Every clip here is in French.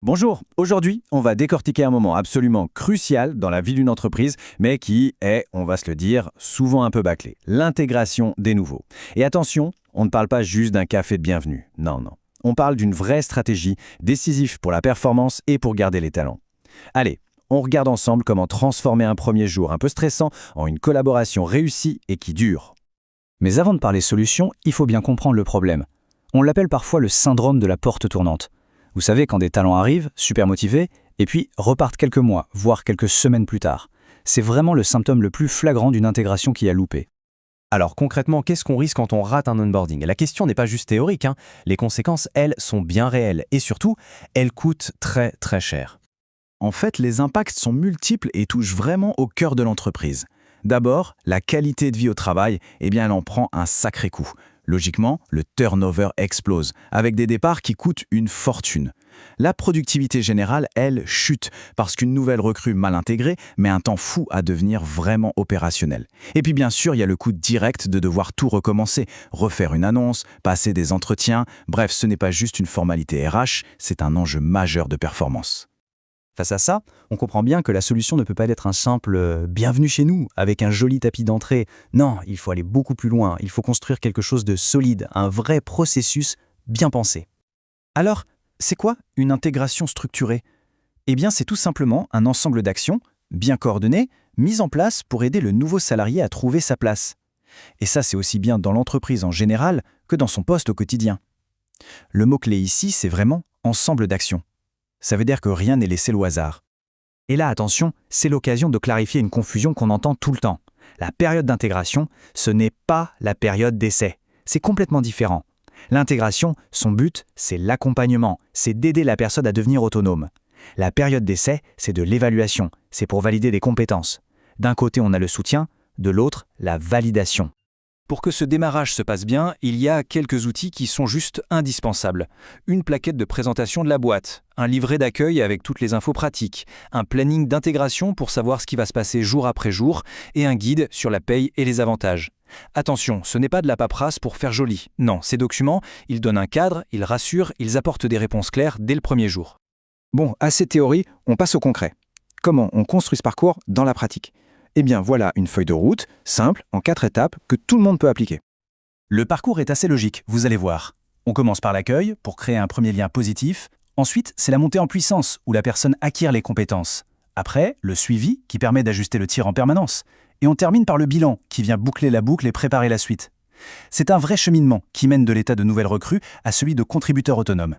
Bonjour, aujourd'hui on va décortiquer un moment absolument crucial dans la vie d'une entreprise, mais qui est, on va se le dire, souvent un peu bâclé, l'intégration des nouveaux. Et attention, on ne parle pas juste d'un café de bienvenue, non, non. On parle d'une vraie stratégie décisive pour la performance et pour garder les talents. Allez, on regarde ensemble comment transformer un premier jour un peu stressant en une collaboration réussie et qui dure. Mais avant de parler solution, il faut bien comprendre le problème. On l'appelle parfois le syndrome de la porte tournante. Vous savez, quand des talents arrivent, super motivés, et puis repartent quelques mois, voire quelques semaines plus tard. C'est vraiment le symptôme le plus flagrant d'une intégration qui a loupé. Alors concrètement, qu'est-ce qu'on risque quand on rate un onboarding? La question n'est pas juste théorique, hein. Les conséquences, elles, sont bien réelles. Et surtout, elles coûtent très très cher. En fait, les impacts sont multiples et touchent vraiment au cœur de l'entreprise. D'abord, la qualité de vie au travail, elle en prend un sacré coup. Logiquement, le turnover explose, avec des départs qui coûtent une fortune. La productivité générale, elle, chute, parce qu'une nouvelle recrue mal intégrée met un temps fou à devenir vraiment opérationnelle. Et puis bien sûr, il y a le coût direct de devoir tout recommencer, refaire une annonce, passer des entretiens, bref, ce n'est pas juste une formalité RH, c'est un enjeu majeur de performance. Face à ça, on comprend bien que la solution ne peut pas être un simple bienvenue chez nous, avec un joli tapis d'entrée. Non, il faut aller beaucoup plus loin, il faut construire quelque chose de solide, un vrai processus bien pensé. Alors, c'est quoi une intégration structurée? Eh bien, c'est tout simplement un ensemble d'actions, bien coordonnées, mises en place pour aider le nouveau salarié à trouver sa place. Et ça, c'est aussi bien dans l'entreprise en général que dans son poste au quotidien. Le mot-clé ici, c'est vraiment ensemble d'actions. Ça veut dire que rien n'est laissé au hasard. Et là, attention, c'est l'occasion de clarifier une confusion qu'on entend tout le temps. La période d'intégration, ce n'est pas la période d'essai. C'est complètement différent. L'intégration, son but, c'est l'accompagnement, c'est d'aider la personne à devenir autonome. La période d'essai, c'est de l'évaluation, c'est pour valider des compétences. D'un côté, on a le soutien, de l'autre, la validation. Pour que ce démarrage se passe bien, il y a quelques outils qui sont juste indispensables. Une plaquette de présentation de la boîte, un livret d'accueil avec toutes les infos pratiques, un planning d'intégration pour savoir ce qui va se passer jour après jour et un guide sur la paye et les avantages. Attention, ce n'est pas de la paperasse pour faire joli. Non, ces documents, ils donnent un cadre, ils rassurent, ils apportent des réponses claires dès le premier jour. Bon, assez de théorie, on passe au concret. Comment on construit ce parcours dans la pratique? Eh bien, voilà une feuille de route, simple, en 4 étapes, que tout le monde peut appliquer. Le parcours est assez logique, vous allez voir. On commence par l'accueil, pour créer un premier lien positif. Ensuite, c'est la montée en puissance, où la personne acquiert les compétences. Après, le suivi, qui permet d'ajuster le tir en permanence. Et on termine par le bilan, qui vient boucler la boucle et préparer la suite. C'est un vrai cheminement qui mène de l'état de nouvelle recrue à celui de contributeur autonome.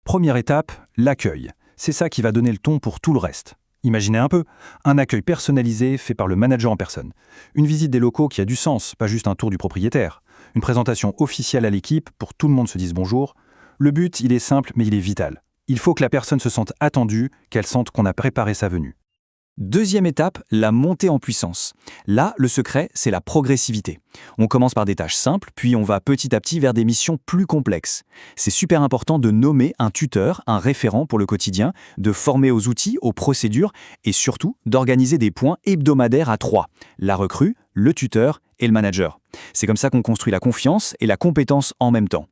Première étape, l'accueil. C'est ça qui va donner le ton pour tout le reste. Imaginez un peu, un accueil personnalisé fait par le manager en personne. Une visite des locaux qui a du sens, pas juste un tour du propriétaire. Une présentation officielle à l'équipe pour que tout le monde se dise bonjour. Le but, il est simple, mais il est vital. Il faut que la personne se sente attendue, qu'elle sente qu'on a préparé sa venue. Deuxième étape, la montée en puissance. Là, le secret, c'est la progressivité. On commence par des tâches simples, puis on va petit à petit vers des missions plus complexes. C'est super important de nommer un tuteur, un référent pour le quotidien, de former aux outils, aux procédures, et surtout d'organiser des points hebdomadaires à 3. La recrue, le tuteur et le manager. C'est comme ça qu'on construit la confiance et la compétence en même temps.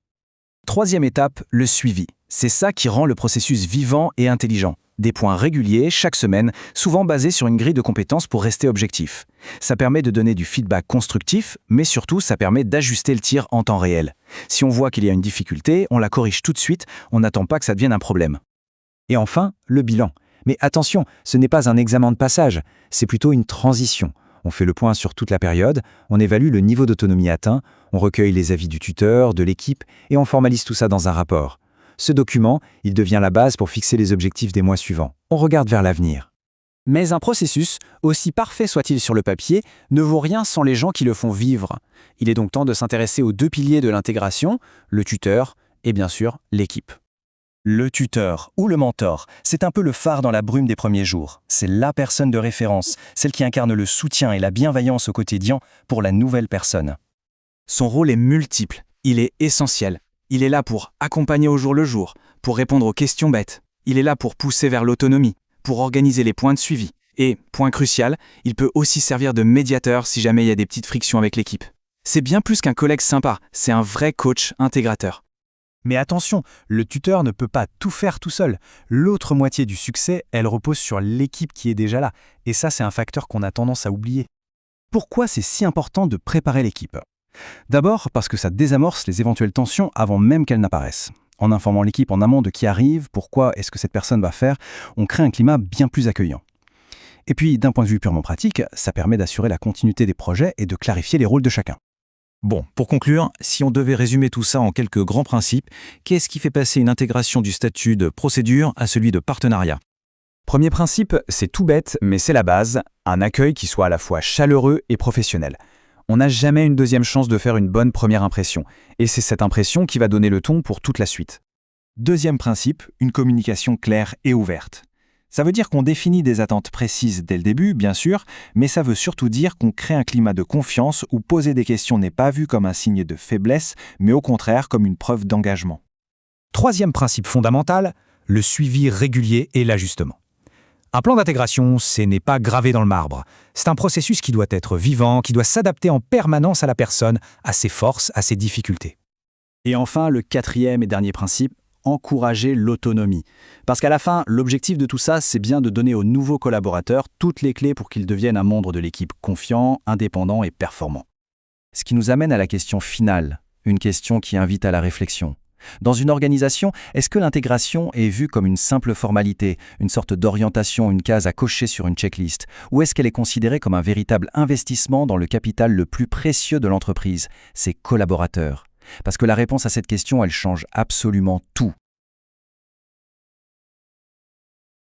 Troisième étape, le suivi. C'est ça qui rend le processus vivant et intelligent. Des points réguliers chaque semaine, souvent basés sur une grille de compétences pour rester objectif. Ça permet de donner du feedback constructif, mais surtout ça permet d'ajuster le tir en temps réel. Si on voit qu'il y a une difficulté, on la corrige tout de suite, on n'attend pas que ça devienne un problème. Et enfin, le bilan. Mais attention, ce n'est pas un examen de passage, c'est plutôt une transition. On fait le point sur toute la période, on évalue le niveau d'autonomie atteint, on recueille les avis du tuteur, de l'équipe, et on formalise tout ça dans un rapport. Ce document, il devient la base pour fixer les objectifs des mois suivants. On regarde vers l'avenir. Mais un processus, aussi parfait soit-il sur le papier, ne vaut rien sans les gens qui le font vivre. Il est donc temps de s'intéresser aux 2 piliers de l'intégration, le tuteur et bien sûr l'équipe. Le tuteur ou le mentor, c'est un peu le phare dans la brume des premiers jours. C'est la personne de référence, celle qui incarne le soutien et la bienveillance au quotidien pour la nouvelle personne. Son rôle est multiple, il est essentiel. Il est là pour accompagner au jour le jour, pour répondre aux questions bêtes. Il est là pour pousser vers l'autonomie, pour organiser les points de suivi. Et, point crucial, il peut aussi servir de médiateur si jamais il y a des petites frictions avec l'équipe. C'est bien plus qu'un collègue sympa, c'est un vrai coach intégrateur. Mais attention, le tuteur ne peut pas tout faire tout seul. L'autre moitié du succès, elle repose sur l'équipe qui est déjà là. Et ça, c'est un facteur qu'on a tendance à oublier. Pourquoi c'est si important de préparer l'équipe ? D'abord, parce que ça désamorce les éventuelles tensions avant même qu'elles n'apparaissent. En informant l'équipe en amont de qui arrive, pourquoi est-ce que cette personne va faire, on crée un climat bien plus accueillant. Et puis, d'un point de vue purement pratique, ça permet d'assurer la continuité des projets et de clarifier les rôles de chacun. Bon, pour conclure, si on devait résumer tout ça en quelques grands principes, qu'est-ce qui fait passer une intégration du statut de procédure à celui de partenariat ? Premier principe, c'est tout bête, mais c'est la base, un accueil qui soit à la fois chaleureux et professionnel. On n'a jamais une deuxième chance de faire une bonne première impression, et c'est cette impression qui va donner le ton pour toute la suite. Deuxième principe, une communication claire et ouverte. Ça veut dire qu'on définit des attentes précises dès le début, bien sûr, mais ça veut surtout dire qu'on crée un climat de confiance où poser des questions n'est pas vu comme un signe de faiblesse, mais au contraire comme une preuve d'engagement. Troisième principe fondamental, le suivi régulier et l'ajustement. Un plan d'intégration, ce n'est pas gravé dans le marbre. C'est un processus qui doit être vivant, qui doit s'adapter en permanence à la personne, à ses forces, à ses difficultés. Et enfin, le quatrième et dernier principe, encourager l'autonomie. Parce qu'à la fin, l'objectif de tout ça, c'est bien de donner aux nouveaux collaborateurs toutes les clés pour qu'ils deviennent un membre de l'équipe confiant, indépendant et performant. Ce qui nous amène à la question finale, une question qui invite à la réflexion. Dans une organisation, est-ce que l'intégration est vue comme une simple formalité, une sorte d'orientation, une case à cocher sur une checklist, ou est-ce qu'elle est considérée comme un véritable investissement dans le capital le plus précieux de l'entreprise, ses collaborateurs ? Parce que la réponse à cette question, elle change absolument tout